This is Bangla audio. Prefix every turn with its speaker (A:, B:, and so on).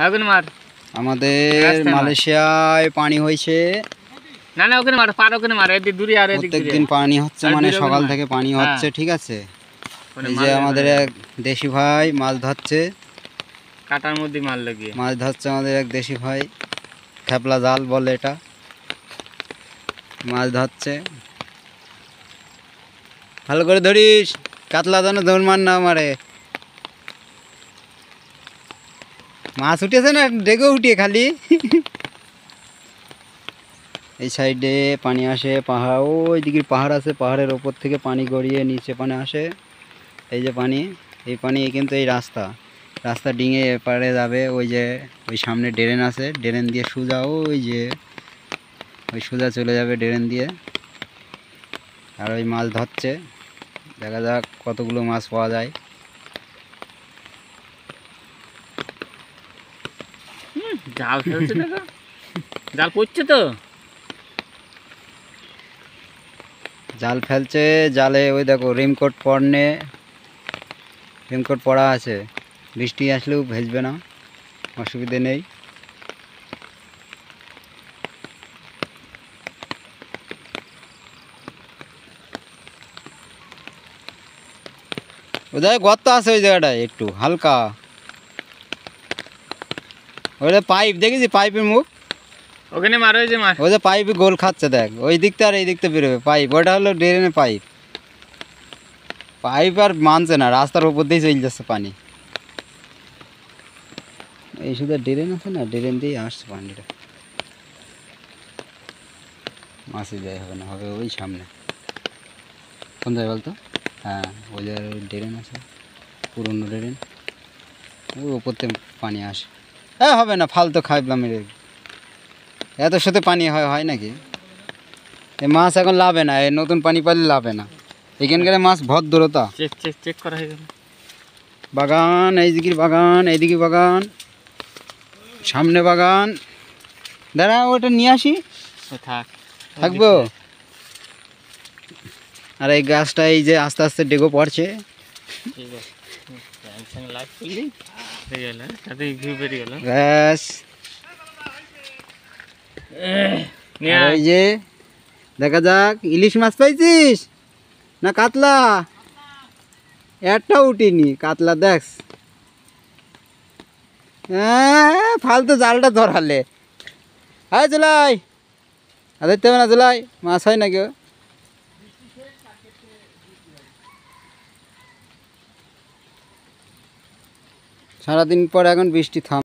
A: ওখানে মার।
B: আমাদের মালয়েশিয়ায় পানি হয়েছে।
A: না না ওখানে মার, পার ওখানে মার, এদিক দূরে আর এদিক দূরে।
B: প্রত্যেকদিন পানি হচ্ছে, মানে সকাল থেকে পানি হচ্ছে, ঠিক আছে। এই যে আমাদের এক দেশি ভাই মাছ ধরছে,
A: কাটার মধ্যে মাছ লাগিয়ে
B: মাছ ধরছে আমাদের এক দেশি ভাই, খেপলা জাল বলে এটা, মাছ ধরছে। ভালো করে ধরিস, কাতলা যেন দৌড় মার না মারে। মাছ উঠেছে না, ডেকে উঠিয়ে খালি। এই সাইডে পানি আসে, পাহাড় ওই দিকে পাহাড় আছে, পাহাড়ের ওপর থেকে পানি গড়িয়ে নিচে পানি আসে। এই যে পানি, এই পানি কিন্তু এই রাস্তা ডিঙে এপারে যাবে। ওই যে ওই সামনে ড্রেন আছে, ড্রেন দিয়ে সোজা ওই যে ওই সোজা চলে যাবে ড্রেন দিয়ে। আর ওই মাছ ধরছে, দেখা যাক কতগুলো মাছ পাওয়া যায়।
A: জাল ফেলছে, দেখো জাল পড়ছে তো,
B: জাল ফেলছে। জালে ওই দেখো রেনকোট পরা আছে, বৃষ্টি আসলেও ভেজবে না, অসুবিধে নেই। ওদের গর্ত আছে ওই জায়গাটায় একটু হালকা, ওটা পাইপ দেখেছি, পাইপের মুখ
A: ওখানে মার। ওই যে মার,
B: ওই যে পাইপ গোল খাচ্ছে, দেখ ওই দিকটা আর এই দিকটা বেরোবে পাইপ, ওটা হলো ড্রেনের পাইপ। পাইপ আর মানছে না, রাস্তার উপর দিয়ে চলে যাচ্ছে পানি। এই শুধু ড্রেন আছে না, ড্রেন দিয়েই আসছে পানিটা। মাসে যাই হবে না, হবে ওই সামনে। কোন জায়গায় বলতো? হ্যাঁ ওই জায়গায় ড্রেন আছে, পুরনো ড্রেন, ওই ওপর থেকে পানি আসে। হ্যাঁ হবে না, ফালতু খাইলাম, এত সাথে পানি হয় নাকি? এই মাছ এখন লাভে না, এই নতুন পানি পাইলে লাভে না। এখানকার মাছ ভদ্রতা।
A: চেক করা হয়ে গেল।
B: বাগান, এইদিকে বাগান, এইদিকে বাগান, সামনে বাগান। দাঁড়া ওটা নিয়ে আসি, থাকবো। আর এই গাছটা এই যে আস্তে আস্তে ডেগো পড়ছে। ব্যাস, এই যে দেখা যাক ইলিশ মাছ পাইছিস না কাতলা? একটাও উঠিনি কাতলা, দেখ। হ্যাঁ ফালতু জালটা ধরালে। হ্যাঁ জুলাই, দেখতে হবে না জুলাই, মাছ হয় না কেউ। সারাদিন পর এখন বৃষ্টি থাম।